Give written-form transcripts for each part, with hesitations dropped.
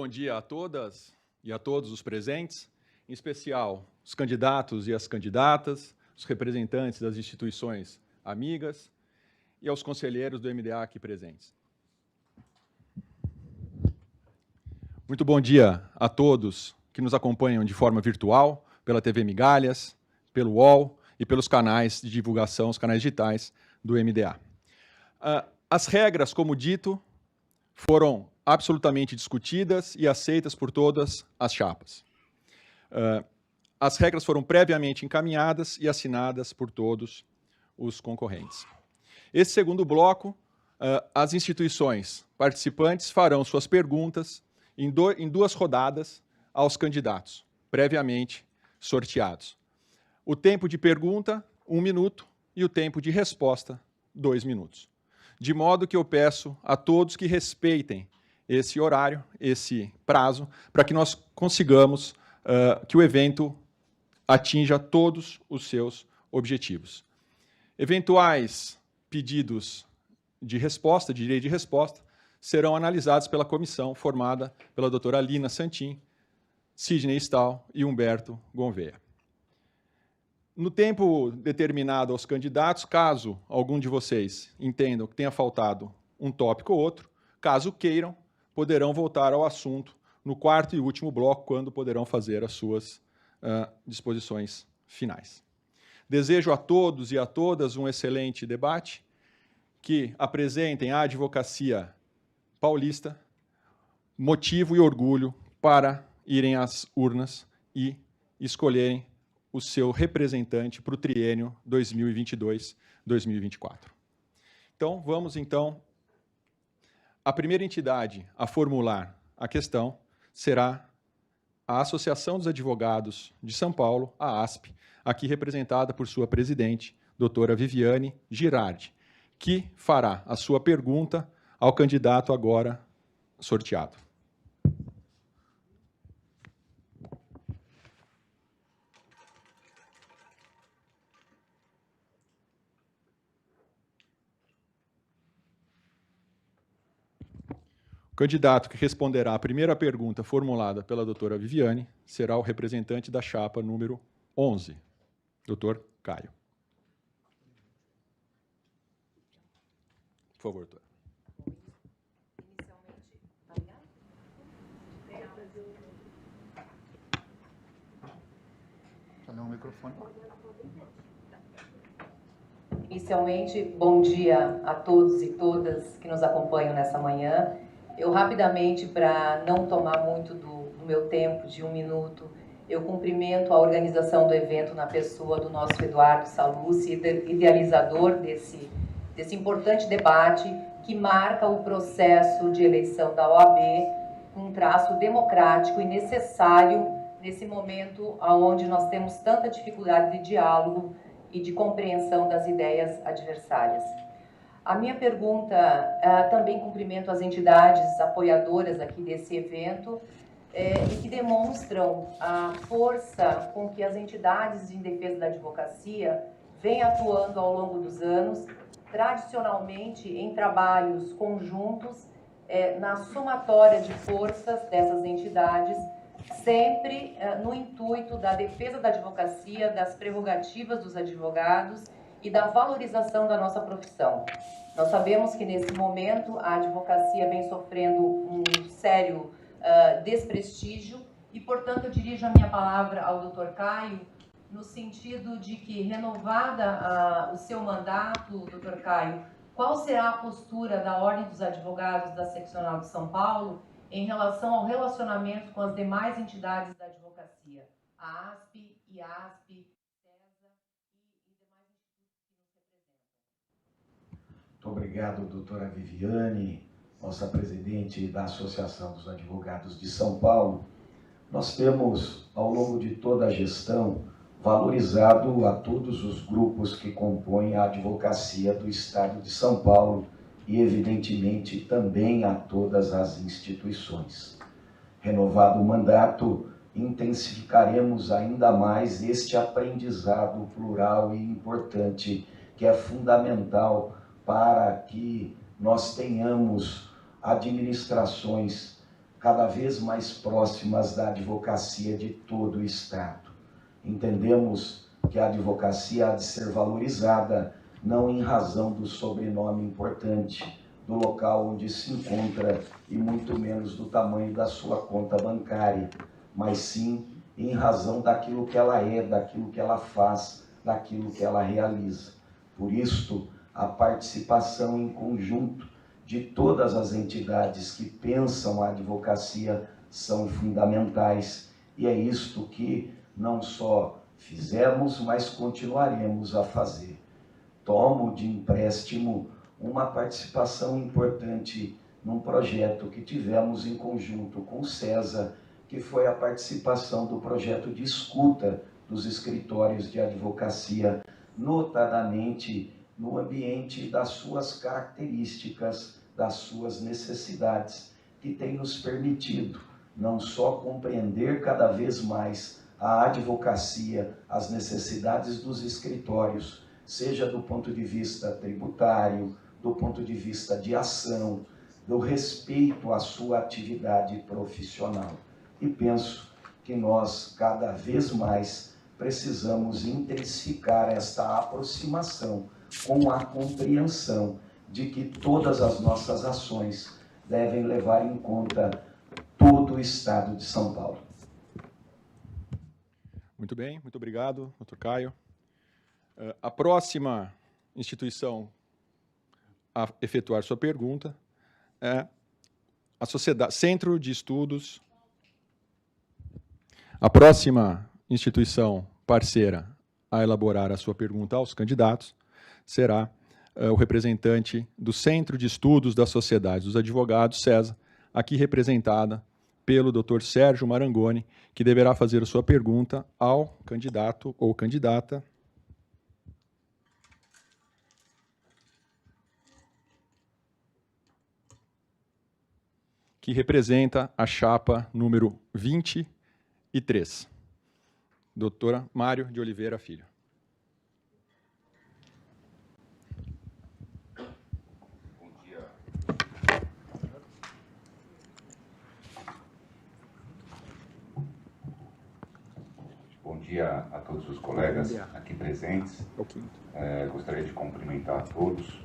dia a todas e a todos os presentes, em especial os candidatos e as candidatas, os representantes das instituições amigas e aos conselheiros do MDA aqui presentes. Muito bom dia a todos que nos acompanham de forma virtual, pela TV Migalhas, pelo UOL e pelos canais de divulgação, os canais digitais do MDA. As regras, como dito, foram absolutamente discutidas e aceitas por todas as chapas. As regras foram previamente encaminhadas e assinadas por todos os concorrentes. Esse segundo bloco, as instituições participantes farão suas perguntas em duas rodadas aos candidatos, previamente sorteados. O tempo de pergunta, 1 minuto, e o tempo de resposta, 2 minutos. De modo que eu peço a todos que respeitem esse horário, esse prazo, para que nós consigamos que o evento atinja todos os seus objetivos. Eventuais pedidos de resposta, de direito de resposta, serão analisados pela comissão formada pela doutora Lina Santin, Sidney Stahl e Humberto Gouveia. No tempo determinado aos candidatos, caso algum de vocês entendam que tenha faltado um tópico ou outro, caso queiram, poderão voltar ao assunto no quarto e último bloco, quando poderão fazer as suas disposições finais. Desejo a todos e a todas um excelente debate, que apresentem à advocacia paulista motivo e orgulho para irem às urnas e escolherem o seu representante para o triênio 2022-2024. Então, vamos, a primeira entidade a formular a questão será a Associação dos Advogados de São Paulo, a ASP, aqui representada por sua presidente, doutora Viviane Girardi, que fará a sua pergunta ao candidato agora sorteado. O candidato que responderá à primeira pergunta formulada pela doutora Viviane será o representante da chapa número 11, doutor Caio. Por favor, doutor. Ligar o microfone. Inicialmente, bom dia a todos e todas que nos acompanham nessa manhã. Eu, rapidamente, para não tomar muito do meu tempo, de 1 minuto, eu cumprimento a organização do evento na pessoa do nosso Eduardo Salucci, idealizador desse importante debate que marca o processo de eleição da OAB com um traço democrático e necessário nesse momento onde nós temos tanta dificuldade de diálogo e de compreensão das ideias adversárias. A minha pergunta, também cumprimento as entidades apoiadoras aqui desse evento e que demonstram a força com que as entidades de defesa da advocacia vêm atuando ao longo dos anos, tradicionalmente em trabalhos conjuntos, na somatória de forças dessas entidades, sempre no intuito da defesa da advocacia, das prerrogativas dos advogados e da valorização da nossa profissão. Nós sabemos que, nesse momento, a advocacia vem sofrendo um sério desprestígio e, portanto, eu dirijo a minha palavra ao Dr. Caio, no sentido de que, renovada o seu mandato, Dr. Caio, qual será a postura da Ordem dos Advogados da Seccional de São Paulo em relação ao relacionamento com as demais entidades da advocacia, a ASP, IASP, CESA e demais institutos que nos representam? Muito obrigado, doutora Viviane, nossa presidente da Associação dos Advogados de São Paulo. Nós temos, ao longo de toda a gestão, valorizado a todos os grupos que compõem a advocacia do Estado de São Paulo e, evidentemente, também a todas as instituições. Renovado o mandato, intensificaremos ainda mais este aprendizado plural e importante, que é fundamental para que nós tenhamos administrações cada vez mais próximas da advocacia de todo o Estado. Entendemos que a advocacia há de ser valorizada não em razão do sobrenome importante, do local onde se encontra e muito menos do tamanho da sua conta bancária, mas sim em razão daquilo que ela é, daquilo que ela faz, daquilo que ela realiza. Por isto, a participação em conjunto de todas as entidades que pensam a advocacia são fundamentais, e é isto que não só fizemos, mas continuaremos a fazer. Tomo de empréstimo uma participação importante num projeto que tivemos em conjunto com o César, que foi a participação do projeto de escuta dos escritórios de advocacia, notadamente no ambiente das suas características, das suas necessidades, que tem nos permitido não só compreender cada vez mais a advocacia, as necessidades dos escritórios, seja do ponto de vista tributário, do ponto de vista de ação, do respeito à sua atividade profissional. E penso que nós, cada vez mais, precisamos intensificar esta aproximação com a compreensão de que todas as nossas ações devem levar em conta todo o Estado de São Paulo. Muito bem, muito obrigado, Dr. Caio. A próxima instituição a efetuar sua pergunta é a Sociedade Centro de Estudos. A próxima instituição parceira a elaborar a sua pergunta aos candidatos será o representante do Centro de Estudos da Sociedade dos Advogados, CESA, aqui representada pelo Dr. Sérgio Marangoni, que deverá fazer a sua pergunta ao candidato ou candidata que representa a chapa número 23. Doutora Mário de Oliveira Filho. Bom dia. Bom dia a todos os colegas aqui presentes. Gostaria de cumprimentar a todos,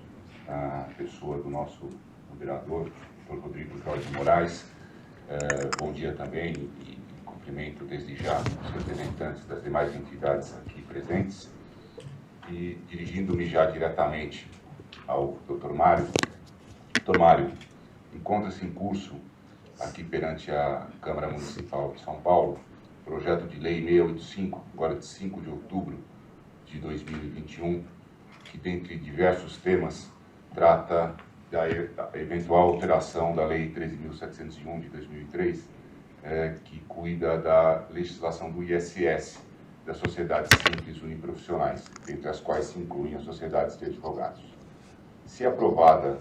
a pessoa do nosso moderador, Dr. Rodrigo Jorge Moraes. Bom dia também e cumprimento desde já os representantes das demais entidades aqui presentes. E dirigindo-me já diretamente ao Dr. Mário. Dr. Mário, encontra-se em curso aqui perante a Câmara Municipal de São Paulo, projeto de lei 685, agora de 5 de outubro de 2021, que dentre diversos temas trata da eventual alteração da Lei 13.701 de 2003, que cuida da legislação do ISS, das sociedades simples uniprofissionais, entre as quais se incluem as sociedades de advogados. Se aprovado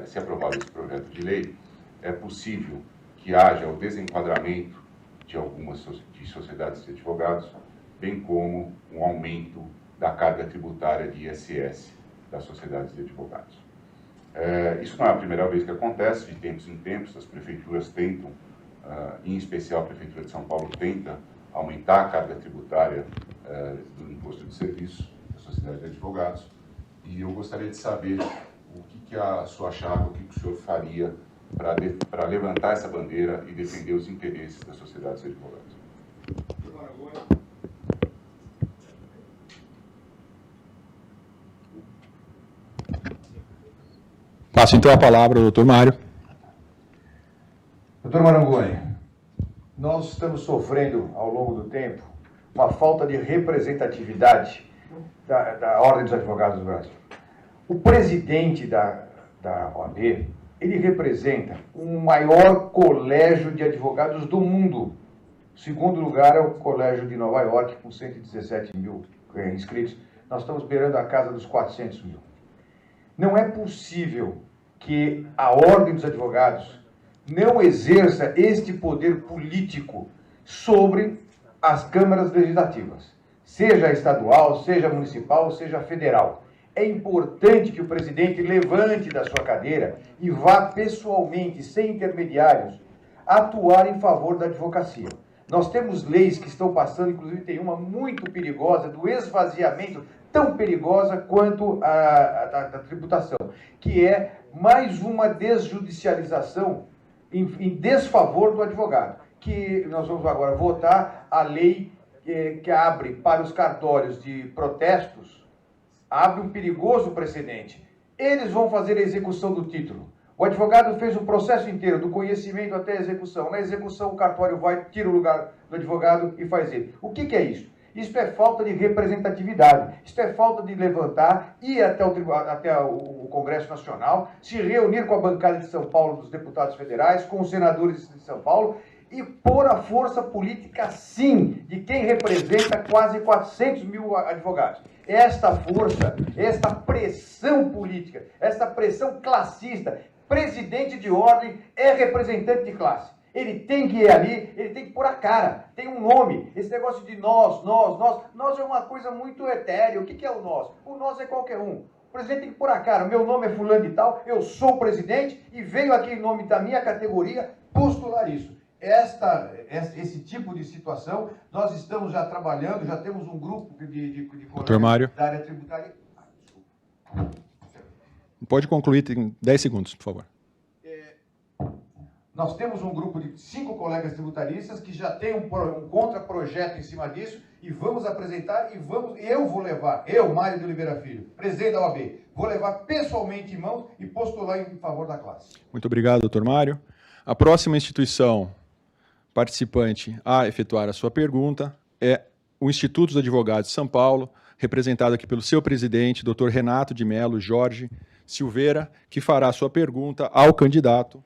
esse projeto de lei, é possível que haja o desenquadramento de algumas sociedades de advogados, bem como um aumento da carga tributária de ISS das sociedades de advogados. Isso não é a primeira vez que acontece, de tempos em tempos as prefeituras tentam, em especial a Prefeitura de São Paulo tenta aumentar a carga tributária do imposto de serviço da sociedade de advogados, e eu gostaria de saber o que a sua chapa, o que o senhor faria para levantar essa bandeira e defender os interesses da sociedade de advogados. Passo então a palavra ao Dr. Mário. Dr. Marangoni, nós estamos sofrendo ao longo do tempo uma falta de representatividade da Ordem dos Advogados do Brasil. O presidente da OAB, ele representa o maior colégio de advogados do mundo. O segundo lugar é o Colégio de Nova York, com 117 mil inscritos. Nós estamos beirando a casa dos 400 mil. Não é possível que a Ordem dos Advogados não exerça este poder político sobre as câmaras legislativas, seja estadual, seja municipal, seja federal. É importante que o presidente levante da sua cadeira e vá pessoalmente, sem intermediários, atuar em favor da advocacia. Nós temos leis que estão passando, inclusive tem uma muito perigosa, do esvaziamento, tão perigosa quanto a tributação, que é mais uma desjudicialização em desfavor do advogado, que nós vamos agora votar a lei que abre para os cartórios de protestos, abre um perigoso precedente. Eles vão fazer a execução do título. O advogado fez o processo inteiro, do conhecimento até a execução. Na execução, o cartório vai, tira o lugar do advogado e faz ele. O que é isso? Isso é falta de representatividade. Isso é falta de levantar, ir até o Congresso Nacional, se reunir com a bancada de São Paulo dos deputados federais, com os senadores de São Paulo, e pôr a força política, sim, de quem representa quase 400 mil advogados. Esta força, esta pressão política, esta pressão classista, presidente de ordem é representante de classe. Ele tem que ir ali, ele tem que pôr a cara, tem um nome. Esse negócio de nós é uma coisa muito etérea. O que é o nós? O nós é qualquer um. O presidente tem que pôr a cara, meu nome é fulano de tal, eu sou o presidente e venho aqui em nome da minha categoria postular isso. Esse tipo de situação, nós estamos já trabalhando, já temos um grupo de colegas da área tributária. Pode concluir, tem 10 segundos, por favor. Nós temos um grupo de 5 colegas tributaristas que já tem um contraprojeto em cima disso e vamos apresentar eu vou levar, Mário de Oliveira Filho, presidente da OAB, vou levar pessoalmente em mãos e postular em favor da classe. Muito obrigado, doutor Mário. A próxima instituição participante a efetuar a sua pergunta é o Instituto dos Advogados de São Paulo, representado aqui pelo seu presidente, doutor Renato de Mello Jorge Silveira, que fará a sua pergunta ao candidato.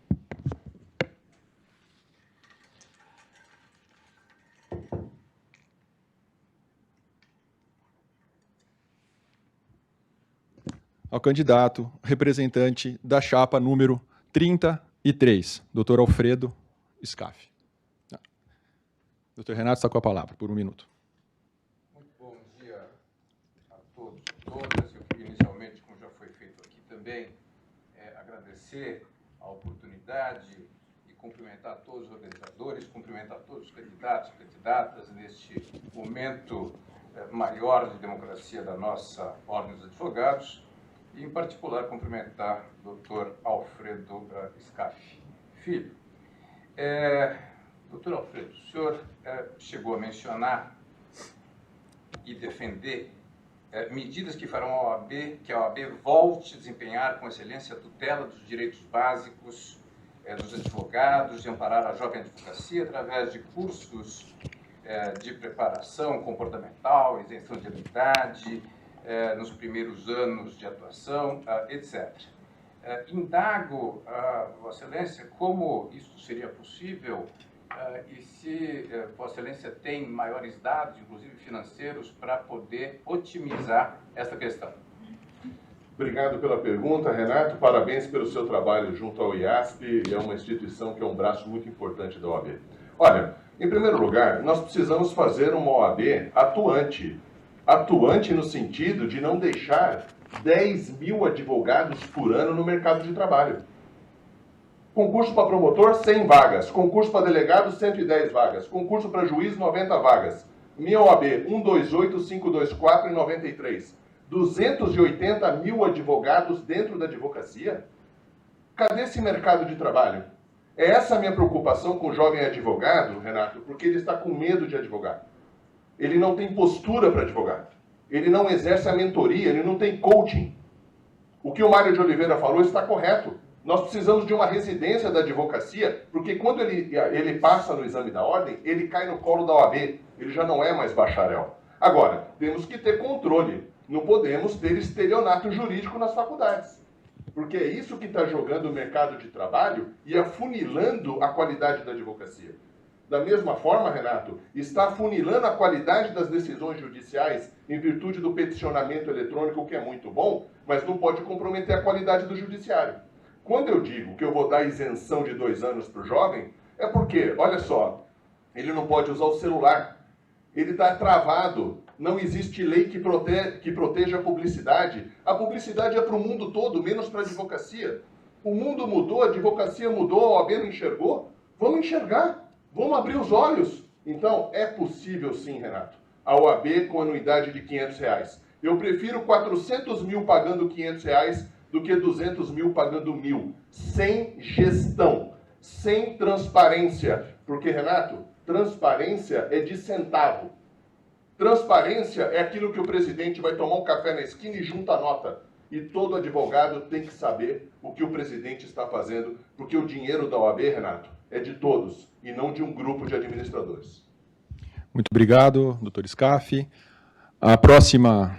Ao candidato representante da chapa número 33, doutor Alfredo Scaff. Doutor Renato está com a palavra, por 1 minuto. Muito bom dia a todos e todas. Eu queria inicialmente, como já foi feito aqui também, agradecer a oportunidade e cumprimentar todos os organizadores, cumprimentar todos os candidatos e candidatas neste momento maior de democracia da nossa Ordem dos Advogados e, em particular, cumprimentar o doutor Alfredo Scaff Filho. Doutor Alfredo, o senhor chegou a mencionar e defender medidas que farão que a OAB volte a desempenhar com excelência a tutela dos direitos básicos dos advogados, de amparar a jovem advocacia através de cursos de preparação comportamental, isenção de idade, nos primeiros anos de atuação, etc. Indago a Vossa Excelência como isso seria possível e se Vossa Excelência tem maiores dados, inclusive financeiros, para poder otimizar essa questão. Obrigado pela pergunta, Renato. Parabéns pelo seu trabalho junto ao IASP, é uma instituição que é um braço muito importante da OAB. Olha, em primeiro lugar, nós precisamos fazer uma OAB atuante. Atuante no sentido de não deixar 10 mil advogados por ano no mercado de trabalho. Concurso para promotor, 100 vagas. Concurso para delegado, 110 vagas. Concurso para juiz, 90 vagas. Minha OAB, 128, 524 e 93. 280 mil advogados dentro da advocacia? Cadê esse mercado de trabalho? É essa a minha preocupação com o jovem advogado, Renato, porque ele está com medo de advogar. Ele não tem postura para advogar. Ele não exerce a mentoria, ele não tem coaching. O que o Mário de Oliveira falou está correto. Nós precisamos de uma residência da advocacia, porque quando ele passa no exame da ordem, ele cai no colo da OAB, ele já não é mais bacharel. Agora, temos que ter controle, não podemos ter estelionato jurídico nas faculdades, porque é isso que está jogando o mercado de trabalho e afunilando a qualidade da advocacia. Da mesma forma, Renato, está afunilando a qualidade das decisões judiciais em virtude do peticionamento eletrônico, que é muito bom, mas não pode comprometer a qualidade do judiciário. Quando eu digo que eu vou dar isenção de 2 anos para o jovem, é porque, olha só, ele não pode usar o celular, ele está travado, não existe lei que proteja a publicidade. A publicidade é para o mundo todo, menos para a advocacia. O mundo mudou, a advocacia mudou, a OAB não enxergou. Vamos enxergar, vamos abrir os olhos. Então, é possível sim, Renato. A OAB com anuidade de R$500. Eu prefiro 400 mil pagando R$500 do que 200 mil pagando 1.000. Sem gestão, sem transparência. Porque, Renato, transparência é de centavo. Transparência é aquilo que o presidente vai tomar um café na esquina e junta a nota. E todo advogado tem que saber o que o presidente está fazendo, porque o dinheiro da OAB, Renato, é de todos e não de um grupo de administradores. Muito obrigado, doutor Scaff. A próxima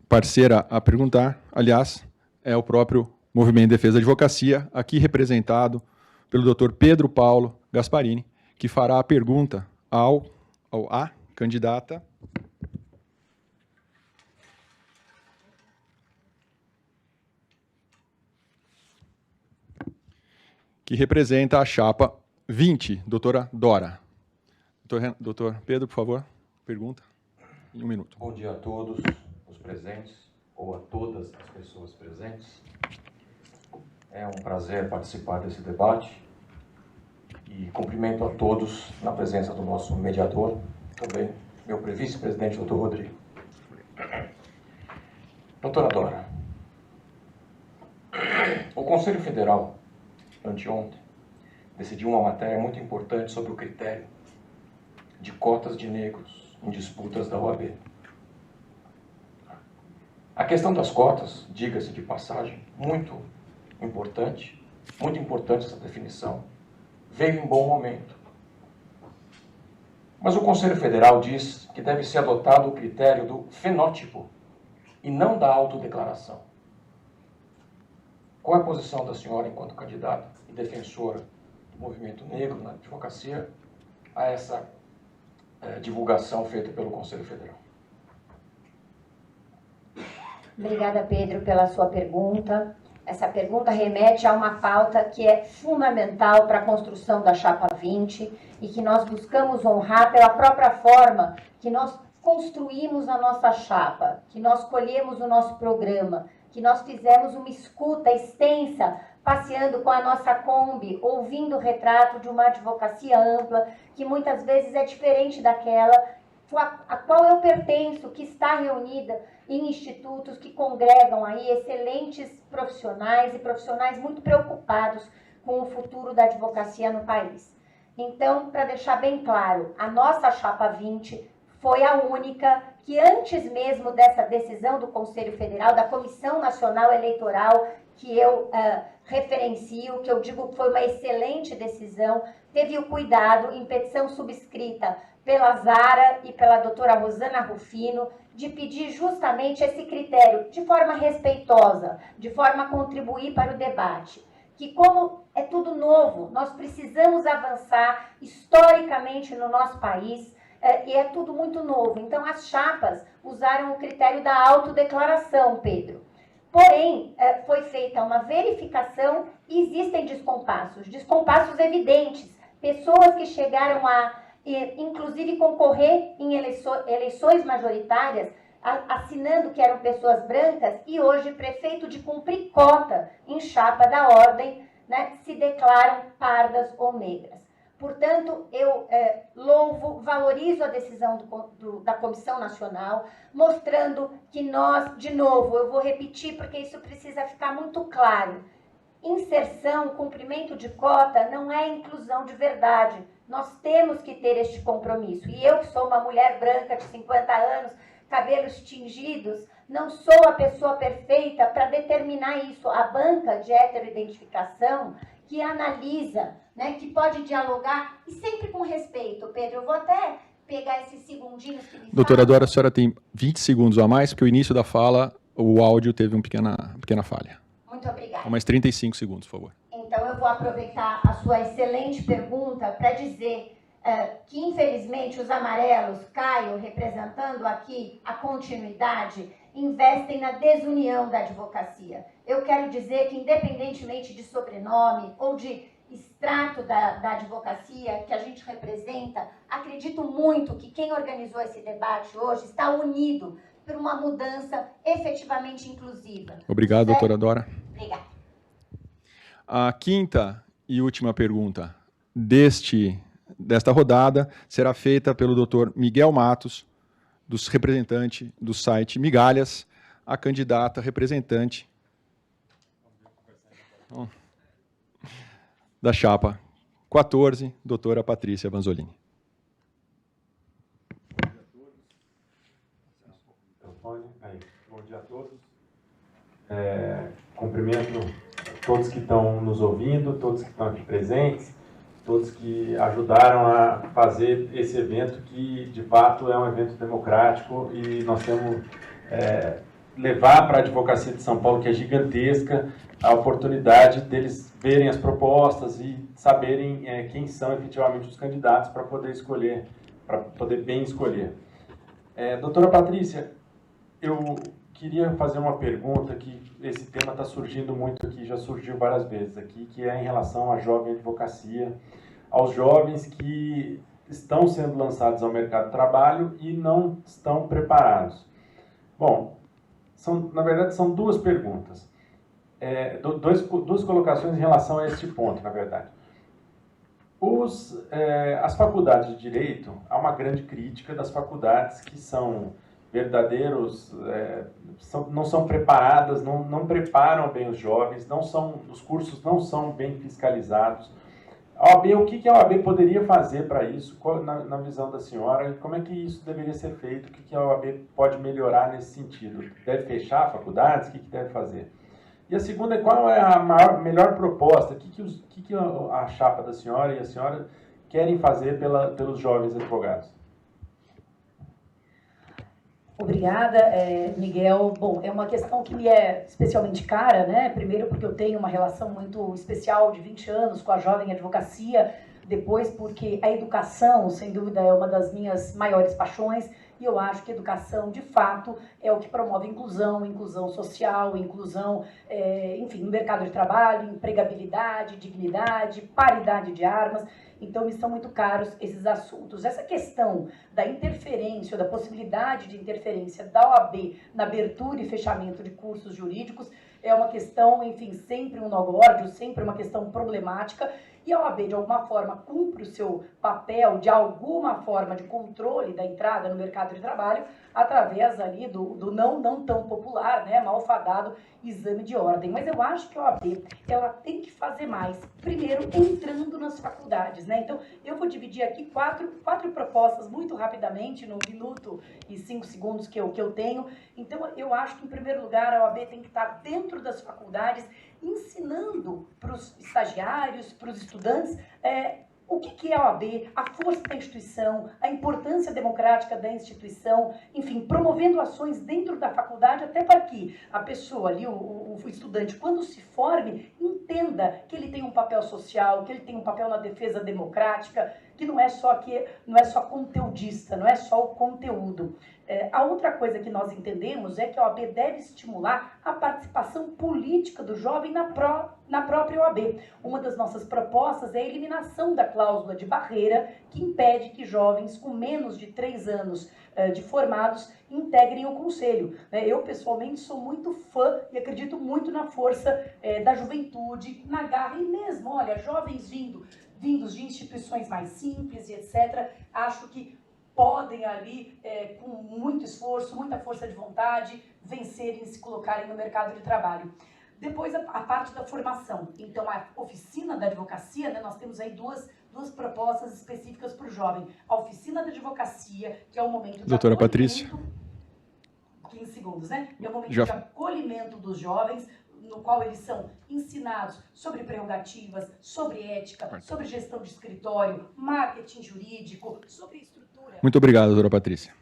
parceira a perguntar, aliás, é o próprio Movimento de Defesa da Advocacia, aqui representado pelo doutor Pedro Paulo Gasparini, que fará a pergunta à candidata que representa a chapa 20, doutora Dora. Doutor Pedro, por favor, pergunta em 1 minuto. Bom dia a todos os presentes, ou a todas as pessoas presentes. É um prazer participar desse debate e cumprimento a todos na presença do nosso mediador, também meu vice-presidente, doutor Rodrigo. Doutora Dora, o Conselho Federal, anteontem, decidiu uma matéria muito importante sobre o critério de cotas de negros em disputas da OAB. A questão das cotas, diga-se de passagem, muito importante essa definição, veio em bom momento. Mas o Conselho Federal diz que deve ser adotado o critério do fenótipo e não da autodeclaração. Qual é a posição da senhora enquanto candidata e defensora do movimento negro na advocacia a essa divulgação feita pelo Conselho Federal? Obrigada, Pedro, pela sua pergunta. Essa pergunta remete a uma pauta que é fundamental para a construção da Chapa 20 e que nós buscamos honrar pela própria forma que nós construímos a nossa chapa, que nós colhemos o nosso programa, que nós fizemos uma escuta extensa, passeando com a nossa Kombi, ouvindo o retrato de uma advocacia ampla, que muitas vezes é diferente daquela a qual eu pertenço, que está reunida em institutos que congregam aí excelentes profissionais e profissionais muito preocupados com o futuro da advocacia no país. Então, para deixar bem claro, a nossa Chapa 20 foi a única que, antes mesmo dessa decisão do Conselho Federal, da Comissão Nacional Eleitoral, que eu referencio, que eu digo que foi uma excelente decisão, teve o cuidado, em petição subscrita pela Zara e pela doutora Rosana Rufino, de pedir justamente esse critério de forma respeitosa, de forma a contribuir para o debate. Que como é tudo novo, nós precisamos avançar historicamente no nosso país, e é tudo muito novo. Então, as chapas usaram o critério da autodeclaração, Pedro. Porém, foi feita uma verificação e existem descompassos evidentes. Pessoas que chegaram a, inclusive, concorrer em eleições majoritárias, assinando que eram pessoas brancas, e hoje, prefeito de cumprir cota em chapa da ordem, né, se declaram pardas ou negras. Portanto, eu valorizo a decisão da Comissão Nacional, mostrando que nós, de novo, eu vou repetir porque isso precisa ficar muito claro, inserção, cumprimento de cota não é inclusão de verdade. Nós temos que ter este compromisso. E eu, que sou uma mulher branca de 50 anos, cabelos tingidos, não sou a pessoa perfeita para determinar isso. A banca de heteroidentificação que analisa, né, que pode dialogar, e sempre com respeito, Pedro. Eu vou até pegar esses segundinhos que me Doutora Dora, a senhora tem 20 segundos a mais, porque o início da fala, o áudio teve uma pequena falha. Muito obrigada. Mais 35 segundos, por favor. Então, eu vou aproveitar a sua excelente pergunta para dizer que, infelizmente, os amarelos, Caio, representando aqui a continuidade, investem na desunião da advocacia. Eu quero dizer que, independentemente de sobrenome ou de extrato da advocacia que a gente representa, acredito muito que quem organizou esse debate hoje está unido por uma mudança efetivamente inclusiva. Obrigado, doutora Dora. Obrigada. A quinta e última pergunta desta rodada será feita pelo Dr. Miguel Matos, representante do site Migalhas, a candidata representante da chapa 14, doutora Patrícia Vanzolini. Bom dia a todos. Cumprimento todos que estão nos ouvindo, todos que estão aqui presentes, todos que ajudaram a fazer esse evento, que de fato é um evento democrático, e nós temos levar para a advocacia de São Paulo, que é gigantesca, a oportunidade deles verem as propostas e saberem quem são efetivamente os candidatos para poder escolher, para poder bem escolher. Doutora Patrícia, eu queria fazer uma pergunta, que esse tema está surgindo muito aqui, já surgiu várias vezes aqui, que é em relação à jovem advocacia, aos jovens que estão sendo lançados ao mercado de trabalho e não estão preparados. Bom, na verdade são duas perguntas, duas colocações em relação a este ponto, na verdade. As faculdades de Direito, há uma grande crítica das faculdades que são verdadeiros, não são preparadas, não preparam bem os jovens, os cursos não são bem fiscalizados. A OAB, o que a OAB poderia fazer para isso, na visão da senhora? Como é que isso deveria ser feito? O que a OAB pode melhorar nesse sentido? Deve fechar faculdades? O que deve fazer? E a segunda é, qual é a melhor proposta? O que a chapa da senhora e a senhora querem fazer pelos jovens advogados? Obrigada, Miguel. Bom, é uma questão que me é especialmente cara, né? Primeiro porque eu tenho uma relação muito especial de 20 anos com a jovem advocacia, depois porque a educação, sem dúvida, é uma das minhas maiores paixões, e eu acho que a educação, de fato, é o que promove inclusão social, inclusão, enfim, no mercado de trabalho, empregabilidade, dignidade, paridade de armas. Então, me são muito caros esses assuntos. Essa questão da interferência, ou da possibilidade de interferência da OAB na abertura e fechamento de cursos jurídicos, é uma questão, enfim, sempre um nó górdio, sempre uma questão problemática, e a OAB, de alguma forma, cumpre o seu papel, de alguma forma, de controle da entrada no mercado de trabalho, através ali do não tão popular, né, malfadado exame de ordem. Mas eu acho que a OAB, ela tem que fazer mais, primeiro, entrando nas faculdades, né? Então, eu vou dividir aqui quatro propostas muito rapidamente, no minuto e 5 segundos que eu tenho. Então, eu acho que, em primeiro lugar, a OAB tem que estar dentro das faculdades, ensinando para os estagiários, para os estudantes, o que é a OAB, a força da instituição, a importância democrática da instituição, enfim, promovendo ações dentro da faculdade, até para que a pessoa ali, o estudante, quando se forme, entenda que ele tem um papel social, que ele tem um papel na defesa democrática, que não é só conteudista, não é só o conteúdo. A outra coisa que nós entendemos é que a OAB deve estimular a participação política do jovem na própria OAB. Uma das nossas propostas é a eliminação da cláusula de barreira que impede que jovens com menos de 3 anos de formados integrem o conselho. Eu, pessoalmente, sou muito fã e acredito muito na força da juventude, na garra, e mesmo, olha, jovens vindos de instituições mais simples e etc., acho que podem ali, com muito esforço, muita força de vontade, vencerem e se colocarem no mercado de trabalho. Depois, a parte da formação. Então, a oficina da advocacia, né, nós temos aí duas propostas específicas para o jovem. A oficina da advocacia, que é o momento de doutora Patrícia. 15 segundos, né? É o momento de acolhimento dos jovens, no qual eles são ensinados sobre prerrogativas, sobre ética, sobre gestão de escritório, marketing jurídico, sobre estrutura. Muito obrigado, doutora Patrícia.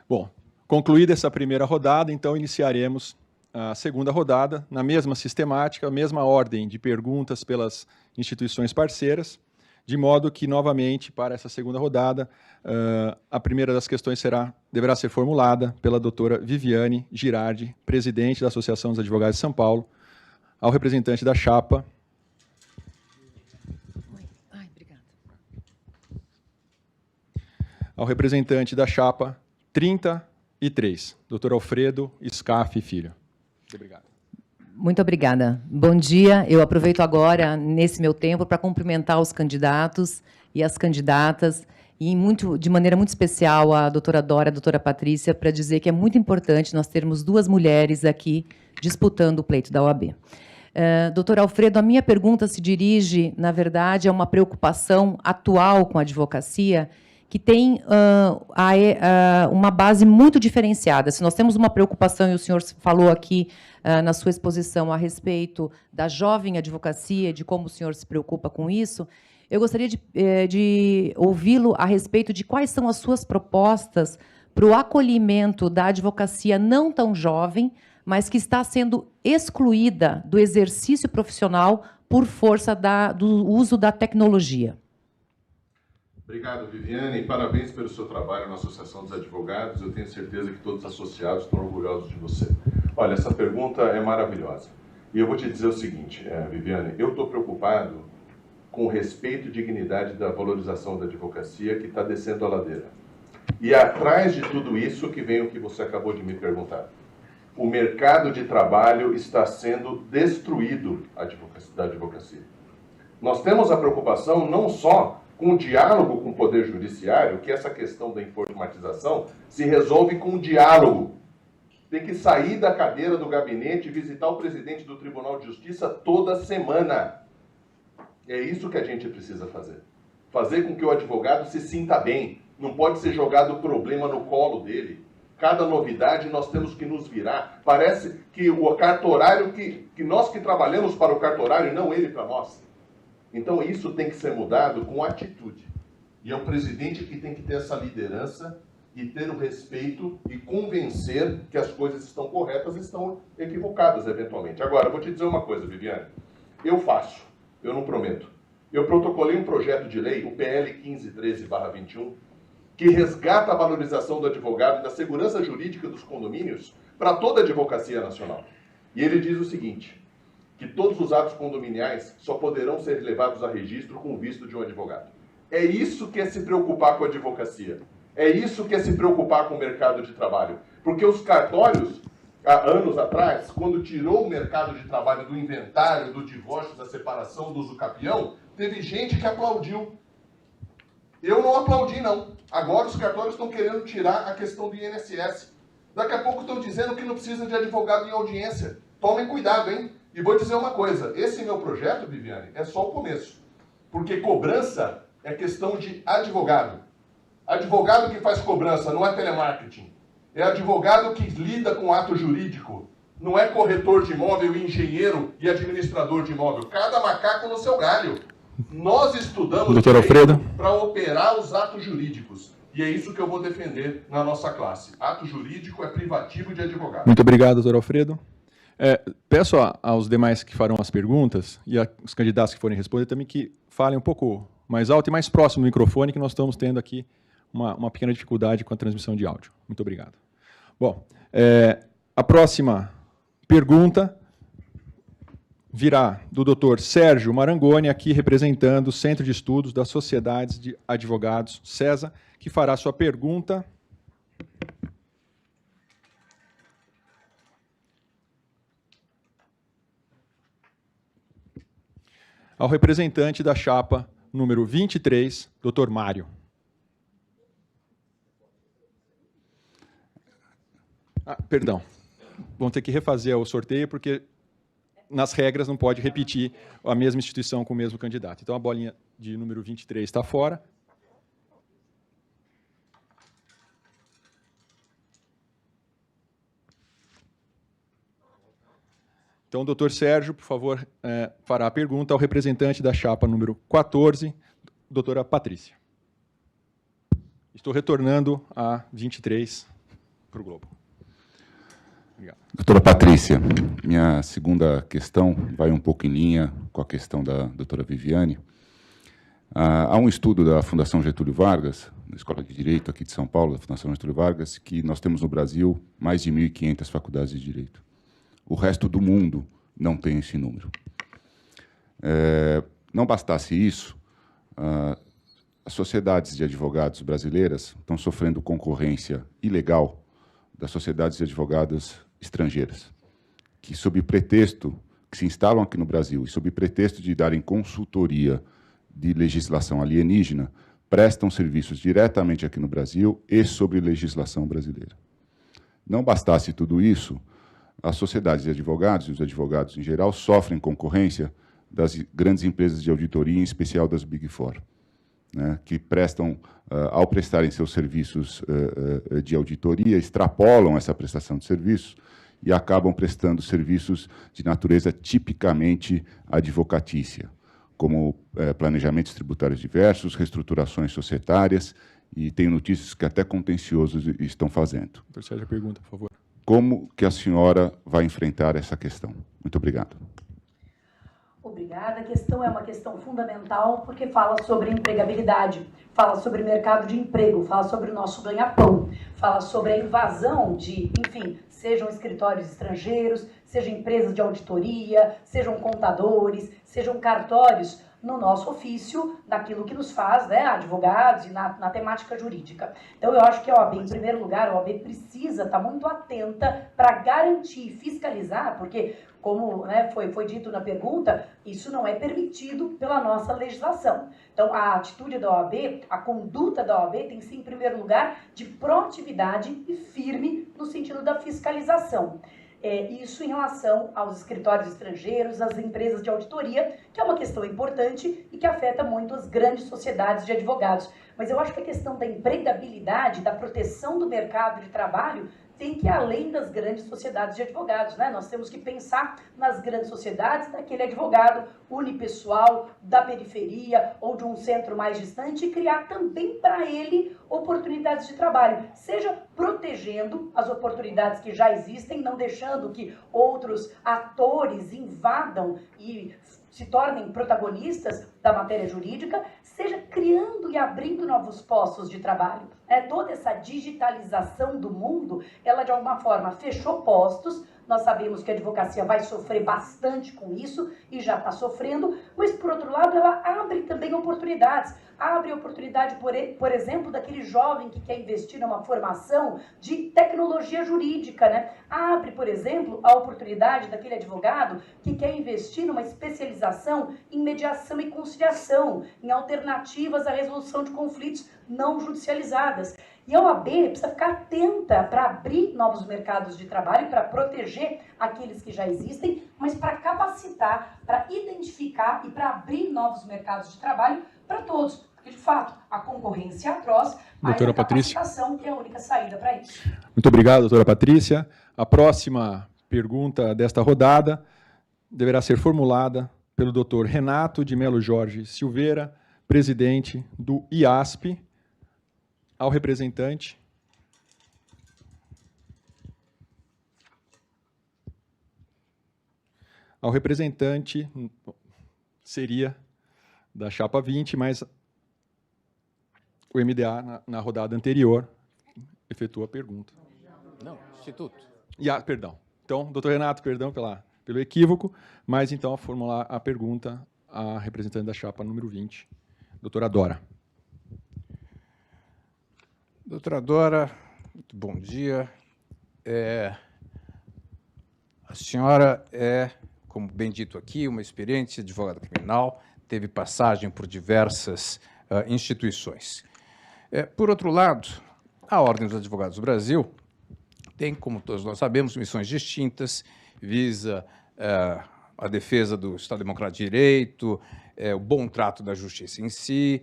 Bom, concluída essa primeira rodada, então iniciaremos a segunda rodada, na mesma sistemática, mesma ordem de perguntas pelas instituições parceiras, de modo que, novamente, para essa segunda rodada, a primeira das questões deverá ser formulada pela doutora Viviane Girardi, presidente da Associação dos Advogados de São Paulo, ao representante da chapa. Obrigada. Ao representante da chapa 33, doutor Alfredo Scaff Filho. Muito obrigado. Muito obrigada. Bom dia. Eu aproveito agora, nesse meu tempo, para cumprimentar os candidatos e as candidatas, e de maneira muito especial a doutora Dora e a doutora Patrícia, para dizer que é muito importante nós termos duas mulheres aqui disputando o pleito da OAB. Doutor Alfredo, a minha pergunta se dirige, na verdade, a uma preocupação atual com a advocacia, que tem uma base muito diferenciada. Se nós temos uma preocupação, e o senhor falou aqui na sua exposição a respeito da jovem advocacia, de como o senhor se preocupa com isso, eu gostaria de ouvi-lo a respeito de quais são as suas propostas para o acolhimento da advocacia não tão jovem, mas que está sendo excluída do exercício profissional por força do uso da tecnologia. Obrigado, Viviane, e parabéns pelo seu trabalho na Associação dos Advogados. Eu tenho certeza que todos os associados estão orgulhosos de você. Olha, essa pergunta é maravilhosa. E eu vou te dizer o seguinte, Viviane, eu estou preocupado com o respeito e dignidade da valorização da advocacia que está descendo a ladeira. E atrás de tudo isso que vem o que você acabou de me perguntar. O mercado de trabalho está sendo destruído da advocacia. Nós temos a preocupação não só com o diálogo com o Poder Judiciário, que essa questão da informatização se resolve com o diálogo. Tem que sair da cadeira do gabinete e visitar o presidente do Tribunal de Justiça toda semana. É isso que a gente precisa fazer. Fazer com que o advogado se sinta bem. Não pode ser jogado o problema no colo dele. Cada novidade nós temos que nos virar. Parece que o cartorário, que nós que trabalhamos para o cartorário, não ele para nós. Então isso tem que ser mudado com atitude. E é o presidente que tem que ter essa liderança e ter o respeito e convencer que as coisas estão corretas e estão equivocadas eventualmente. Agora, eu vou te dizer uma coisa, Viviane. Eu faço, eu não prometo. Eu protocolei um projeto de lei, o PL 1513/21, que resgata a valorização do advogado e da segurança jurídica dos condomínios para toda a advocacia nacional. E ele diz o seguinte, que todos os atos condominiais só poderão ser levados a registro com o visto de um advogado. É isso que é se preocupar com a advocacia. É isso que é se preocupar com o mercado de trabalho. Porque os cartórios, há anos atrás, quando tirou o mercado de trabalho do inventário, do divórcio, da separação, do usucapião, teve gente que aplaudiu. Eu não aplaudi, não. Agora os cartórios estão querendo tirar a questão do INSS. Daqui a pouco estão dizendo que não precisa de advogado em audiência. Tomem cuidado, hein? E vou dizer uma coisa, esse meu projeto, Viviane, é só o começo. Porque cobrança é questão de advogado. Advogado que faz cobrança não é telemarketing. É advogado que lida com ato jurídico. Não é corretor de imóvel, engenheiro e administrador de imóvel. Cada macaco no seu galho. Nós estudamos para operar os atos jurídicos. E é isso que eu vou defender na nossa classe. Ato jurídico é privativo de advogado. Muito obrigado, doutor Alfredo. Peço aos demais que farão as perguntas e aos candidatos que forem responder também que falem um pouco mais alto e mais próximo do microfone, que nós estamos tendo aqui uma pequena dificuldade com a transmissão de áudio. Muito obrigado. Bom, a próxima pergunta virá do Dr. Sérgio Marangoni, aqui representando o Centro de Estudos das Sociedades de Advogados, CESA, que fará sua pergunta. Ao representante da chapa número 23, Dr. Mário. Perdão, vamos ter que refazer o sorteio, porque nas regras não pode repetir a mesma instituição com o mesmo candidato. Então a bolinha de número 23 está fora. Então, doutor Sérgio, por favor, fará a pergunta ao representante da chapa número 14, doutora Patrícia. Estou retornando a 23 para o Globo. Obrigado. Doutora Patrícia, minha segunda questão vai um pouco em linha com a questão da doutora Viviane. Há um estudo da Fundação Getúlio Vargas, da Escola de Direito aqui de São Paulo, da Fundação Getúlio Vargas, que nós temos no Brasil mais de 1.500 faculdades de Direito. O resto do mundo não tem esse número. Não bastasse isso, as sociedades de advogados brasileiras estão sofrendo concorrência ilegal das sociedades de advogados estrangeiras, que, sob pretexto, que se instalam aqui no Brasil, e sob pretexto de darem consultoria de legislação alienígena, prestam serviços diretamente aqui no Brasil e sobre legislação brasileira. Não bastasse tudo isso, as sociedades de advogados e os advogados em geral sofrem concorrência das grandes empresas de auditoria, em especial das Big Four, né, que prestam, ao prestarem seus serviços de auditoria, extrapolam essa prestação de serviços e acabam prestando serviços de natureza tipicamente advocatícia, como planejamentos tributários diversos, reestruturações societárias, e tenho notícias que até contenciosos estão fazendo. Doutor Sérgio, a pergunta, por favor. Como que a senhora vai enfrentar essa questão? Muito obrigado. Obrigada. A questão é uma questão fundamental porque fala sobre empregabilidade, fala sobre mercado de emprego, fala sobre o nosso ganha-pão, fala sobre a invasão de, enfim, sejam escritórios estrangeiros, sejam empresas de auditoria, sejam contadores, sejam cartórios, no nosso ofício, naquilo que nos faz, né, advogados e na temática jurídica. Então, eu acho que a OAB, em primeiro lugar, a OAB precisa estar muito atenta para garantir e fiscalizar, porque, como, né, foi dito na pergunta, isso não é permitido pela nossa legislação. Então, a atitude da OAB, a conduta da OAB tem que ser, em primeiro lugar, de proatividade e firme no sentido da fiscalização. Isso em relação aos escritórios estrangeiros, às empresas de auditoria, que é uma questão importante e que afeta muito as grandes sociedades de advogados. Mas eu acho que a questão da empregabilidade, da proteção do mercado de trabalho, tem que ir além das grandes sociedades de advogados, né? Nós temos que pensar nas grandes sociedades daquele advogado unipessoal, da periferia ou de um centro mais distante e criar também para ele oportunidades de trabalho, seja protegendo as oportunidades que já existem, não deixando que outros atores invadam e se tornem protagonistas da matéria jurídica, seja criando e abrindo novos postos de trabalho. Toda essa digitalização do mundo, ela de alguma forma fechou postos. Nós sabemos que a advocacia vai sofrer bastante com isso e já está sofrendo, mas, por outro lado, ela abre também oportunidades. Abre oportunidade, por exemplo, daquele jovem que quer investir numa formação de tecnologia jurídica, né? Abre, por exemplo, a oportunidade daquele advogado que quer investir numa especialização em mediação e conciliação, em alternativas à resolução de conflitos não judicializadas. E a OAB precisa ficar atenta para abrir novos mercados de trabalho, para proteger aqueles que já existem, mas para capacitar, para identificar e para abrir novos mercados de trabalho para todos. Porque, de fato, a concorrência é atroz, mas a capacitação é a única saída para isso. Muito obrigado, doutora Patrícia. A próxima pergunta desta rodada deverá ser formulada pelo doutor Renato de Melo Jorge Silveira, presidente do IASP, ao representante seria da chapa 20, mas o MDA, na rodada anterior, efetuou a pergunta. Não, Instituto. Perdão. Então, doutor Renato, perdão pelo equívoco, mas então a formular a pergunta à representante da chapa número 20, doutora Dora. Doutora Dora, muito bom dia. A senhora é, como bem dito aqui, uma experiente advogada criminal, teve passagem por diversas instituições. Por outro lado, a Ordem dos Advogados do Brasil tem, como todos nós sabemos, missões distintas, visa a defesa do Estado Democrático de Direito, o bom trato da justiça em si,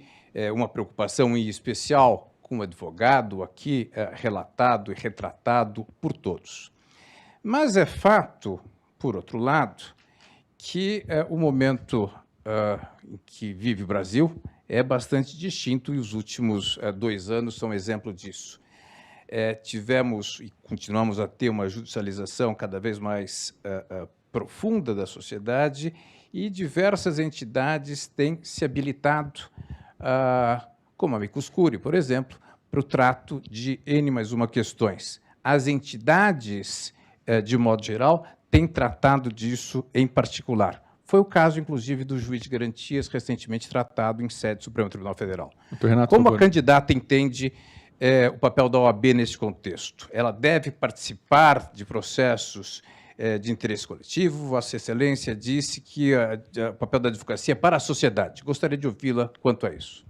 uma preocupação em especial com o advogado aqui relatado e retratado por todos. Mas é fato, por outro lado, que o momento em que vive o Brasil é bastante distinto e os últimos 2 anos são exemplo disso. Tivemos e continuamos a ter uma judicialização cada vez mais profunda da sociedade e diversas entidades têm se habilitado como amicus curiae, por exemplo, para o trato de N+1 questões. As entidades, de modo geral, têm tratado disso em particular. Foi o caso, inclusive, do juiz de garantias, recentemente tratado em sede do Supremo Tribunal Federal. Renato, como a candidata entende o papel da OAB nesse contexto? Ela deve participar de processos de interesse coletivo. Vossa Excelência disse que o papel da advocacia é para a sociedade. Gostaria de ouvi-la quanto a isso.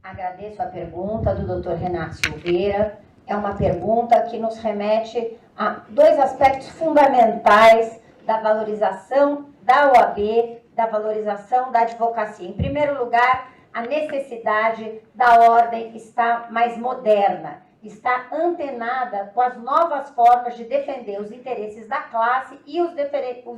Agradeço a pergunta do Dr. Renato Silveira. É uma pergunta que nos remete a dois aspectos fundamentais da valorização da OAB, da valorização da advocacia. Em primeiro lugar, a necessidade da ordem estar mais moderna, está antenada com as novas formas de defender os interesses da classe e os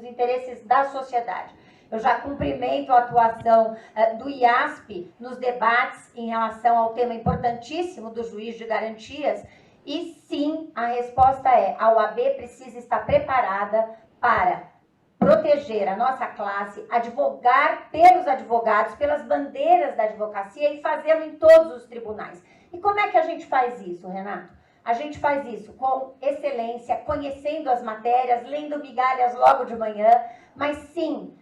interesses da sociedade. Eu já cumprimento a atuação do IASP nos debates em relação ao tema importantíssimo do juiz de garantias, e sim, a resposta é: a OAB precisa estar preparada para proteger a nossa classe, advogar pelos advogados, pelas bandeiras da advocacia e fazê-lo em todos os tribunais. E como é que a gente faz isso, Renato? A gente faz isso com excelência, conhecendo as matérias, lendo migalhas logo de manhã, mas sim,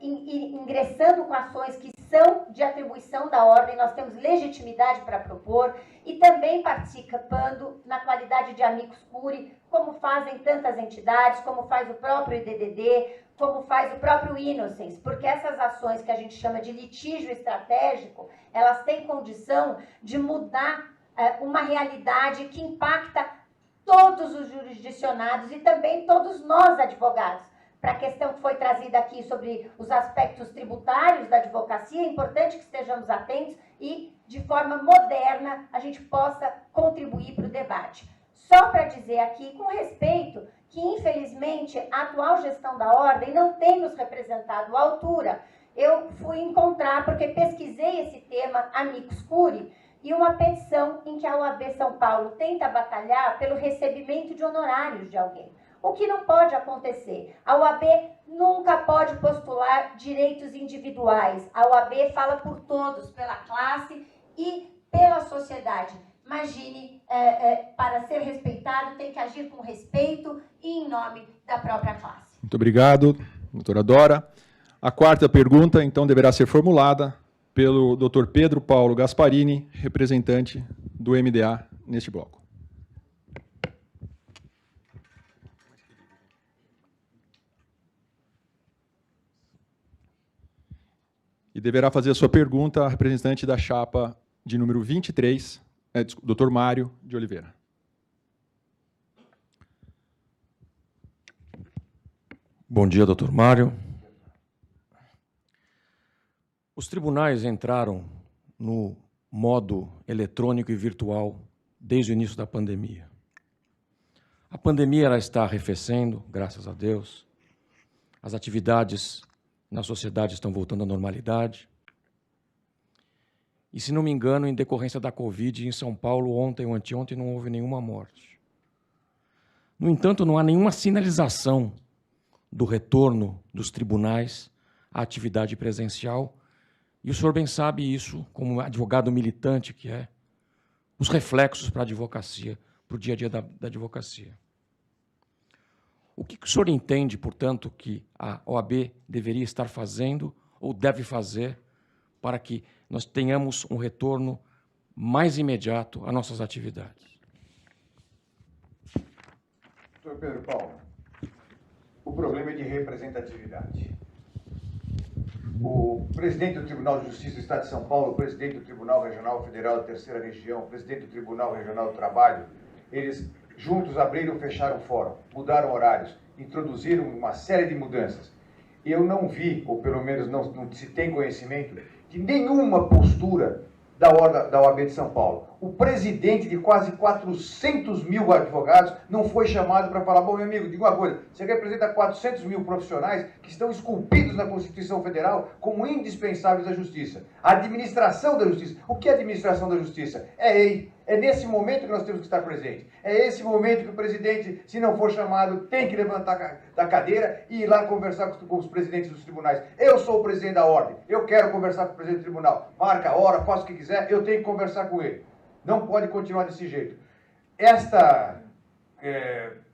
ingressando com ações que são de atribuição da ordem, nós temos legitimidade para propor, e também participando na qualidade de amicus curiae, como fazem tantas entidades, como faz o próprio IDDD, como faz o próprio Innocence, porque essas ações que a gente chama de litígio estratégico, elas têm condição de mudar uma realidade que impacta todos os jurisdicionados e também todos nós, advogados. Para a questão que foi trazida aqui sobre os aspectos tributários da advocacia, é importante que estejamos atentos e, de forma moderna, a gente possa contribuir para o debate. Só para dizer aqui, com respeito, que, infelizmente, a atual gestão da ordem não tem nos representado à altura. Eu fui encontrar, porque pesquisei esse tema, amicus curiae, e uma petição em que a OAB São Paulo tenta batalhar pelo recebimento de honorários de alguém. O que não pode acontecer? A OAB nunca pode postular direitos individuais. A OAB fala por todos, pela classe e pela sociedade. Imagine, para ser respeitado, tem que agir com respeito e em nome da própria classe. Muito obrigado, doutora Dora. A quarta pergunta, então, deverá ser formulada pelo Dr. Pedro Paulo Gasparini, representante do MDA neste bloco. E deverá fazer a sua pergunta a representante da chapa de número 23, Dr. Mário de Oliveira. Bom dia, doutor Mário. Os tribunais entraram no modo eletrônico e virtual desde o início da pandemia. A pandemia ela está arrefecendo, graças a Deus. As atividades na sociedade estão voltando à normalidade. E, se não me engano, em decorrência da Covid, em São Paulo, ontem ou anteontem, não houve nenhuma morte. No entanto, não há nenhuma sinalização do retorno dos tribunais à atividade presencial. E o senhor bem sabe isso, como advogado militante que é, os reflexos para a advocacia, para o dia a dia da advocacia. O que o senhor entende, portanto, que a OAB deveria estar fazendo ou deve fazer para que nós tenhamos um retorno mais imediato às nossas atividades? Doutor Pedro Paulo, o problema é de representatividade. O presidente do Tribunal de Justiça do Estado de São Paulo, o presidente do Tribunal Regional Federal da Terceira Região, o presidente do Tribunal Regional do Trabalho, eles juntos abriram e fecharam o fórum, mudaram horários, introduziram uma série de mudanças. Eu não vi, ou pelo menos não se tem conhecimento, de nenhuma postura da OAB de São Paulo. O presidente de quase 400 mil advogados não foi chamado para falar: bom, meu amigo, diga uma coisa, você representa 400 mil profissionais que estão esculpidos na Constituição Federal como indispensáveis à justiça. A administração da justiça. O que é a administração da justiça? É nesse momento que nós temos que estar presentes. É esse momento que o presidente, se não for chamado, tem que levantar da cadeira e ir lá conversar com os presidentes dos tribunais. Eu sou o presidente da ordem, eu quero conversar com o presidente do tribunal. Marca a hora, faça o que quiser, eu tenho que conversar com ele. Não pode continuar desse jeito. Esta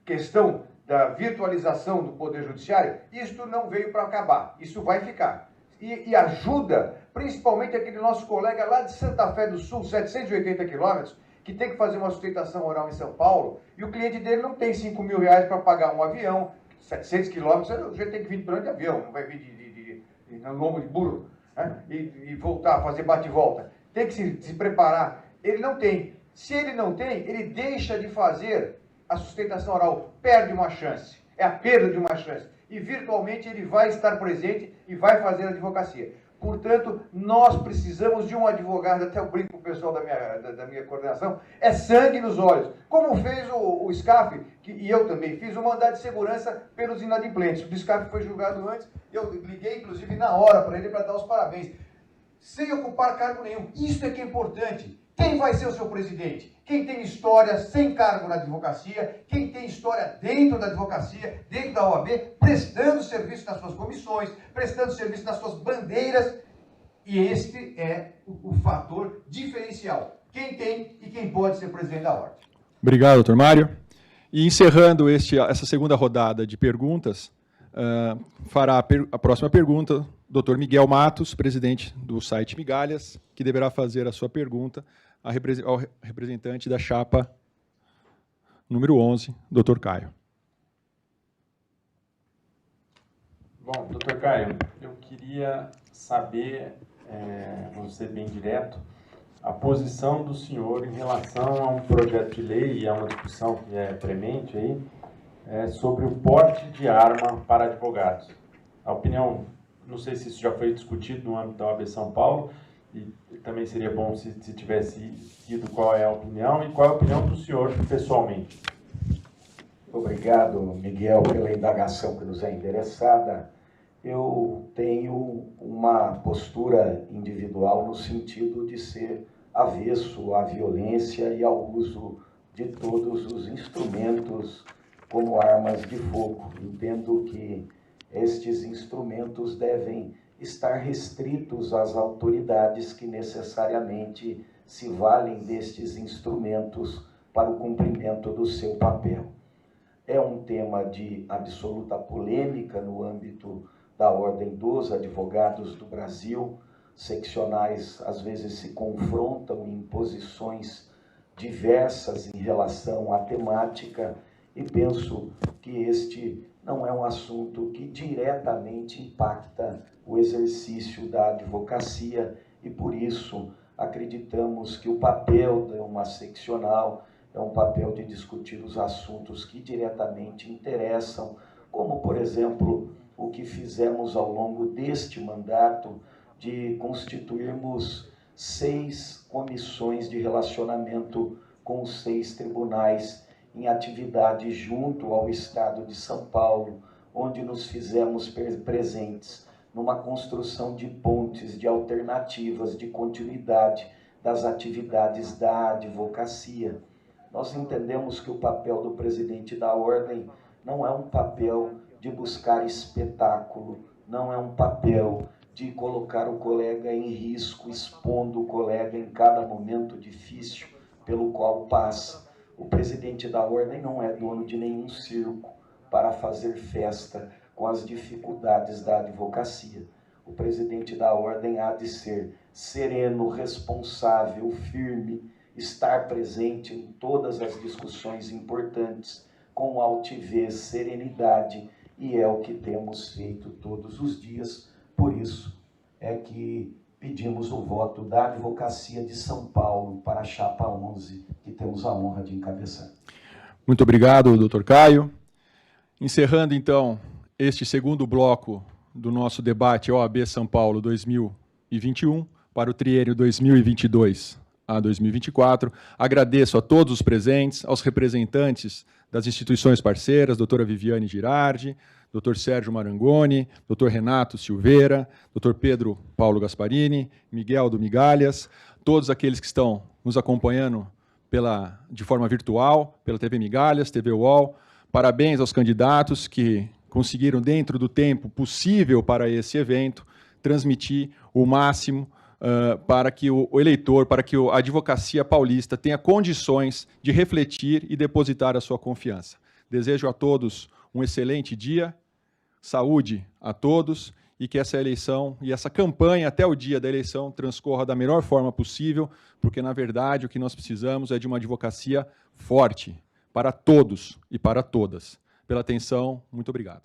questão da virtualização do Poder Judiciário, isto não veio para acabar, isso vai ficar. E ajuda, principalmente aquele nosso colega lá de Santa Fé do Sul, 780 quilômetros, que tem que fazer uma sustentação oral em São Paulo e o cliente dele não tem 5 mil reais para pagar um avião, 700 quilômetros, o sujeito tem que vir de avião, não vai vir no lombo de burro, né? E voltar a fazer bate e volta. Tem que se preparar. Ele não tem. Se ele não tem, ele deixa de fazer a sustentação oral, perde uma chance. É a perda de uma chance. E virtualmente ele vai estar presente e vai fazer a advocacia. Portanto, nós precisamos de um advogado, até eu brinco com o pessoal da minha coordenação, é sangue nos olhos. Como fez o SCAF, e eu também fiz, o mandado de segurança pelos inadimplentes. O SCAF foi julgado antes, eu liguei inclusive na hora para ele para dar os parabéns. Sem ocupar cargo nenhum. Isso é que é importante. Quem vai ser o seu presidente? Quem tem história sem cargo na advocacia, quem tem história dentro da advocacia, dentro da OAB, prestando serviço nas suas comissões, prestando serviço nas suas bandeiras. E este é o fator diferencial. Quem tem e quem pode ser presidente da ordem. Obrigado, doutor Mário. E encerrando essa segunda rodada de perguntas, fará a próxima pergunta o Dr. Miguel Matos, presidente do site Migalhas, que deverá fazer a sua pergunta ao representante da chapa número 11, Dr. Caio. Bom, doutor Caio, eu queria saber, vou ser bem direto, a posição do senhor em relação a um projeto de lei e a uma discussão que é premente aí, sobre o porte de arma para advogados. A opinião, não sei se isso já foi discutido no âmbito da OAB São Paulo, e também seria bom se tivesse sido qual é a opinião e qual é a opinião do senhor pessoalmente. Obrigado, Miguel, pela indagação que nos é endereçada. Eu tenho uma postura individual no sentido de ser avesso à violência e ao uso de todos os instrumentos como armas de fogo. Entendo que estes instrumentos devem estar restritos às autoridades que necessariamente se valem destes instrumentos para o cumprimento do seu papel. É um tema de absoluta polêmica no âmbito da Ordem dos Advogados do Brasil. Seccionais às vezes se confrontam em posições diversas em relação à temática e penso que este não é um assunto que diretamente impacta o exercício da advocacia e, por isso, acreditamos que o papel de uma seccional é um papel de discutir os assuntos que diretamente interessam, como, por exemplo, o que fizemos ao longo deste mandato de constituirmos 6 comissões de relacionamento com os 6 tribunais em atividade junto ao Estado de São Paulo, onde nos fizemos presentes numa construção de pontes, de alternativas, de continuidade das atividades da advocacia. Nós entendemos que o papel do presidente da Ordem não é um papel de buscar espetáculo, não é um papel de colocar o colega em risco, expondo o colega em cada momento difícil pelo qual passa. O presidente da Ordem não é dono de nenhum circo para fazer festa com as dificuldades da advocacia. O presidente da Ordem há de ser sereno, responsável, firme, estar presente em todas as discussões importantes, com altivez, serenidade, e é o que temos feito todos os dias. Por isso é que pedimos o voto da Advocacia de São Paulo para a chapa 11, que temos a honra de encabeçar. Muito obrigado, doutor Caio. Encerrando, então, este segundo bloco do nosso debate OAB São Paulo 2021 para o triênio 2022 a 2024. Agradeço a todos os presentes, aos representantes das instituições parceiras, doutora Viviane Girardi, doutor Sérgio Marangoni, doutor Renato Silveira, doutor Pedro Paulo Gasparini, Miguel do Migalhas, todos aqueles que estão nos acompanhando de forma virtual, pela TV Migalhas, TV UOL. Parabéns aos candidatos que conseguiram, dentro do tempo possível para esse evento, transmitir o máximo para que o eleitor, para que a advocacia paulista tenha condições de refletir e depositar a sua confiança. Desejo a todos um excelente dia, saúde a todos e que essa eleição e essa campanha até o dia da eleição transcorra da melhor forma possível, porque, na verdade, o que nós precisamos é de uma advocacia forte para todos e para todas. Pela atenção, muito obrigado.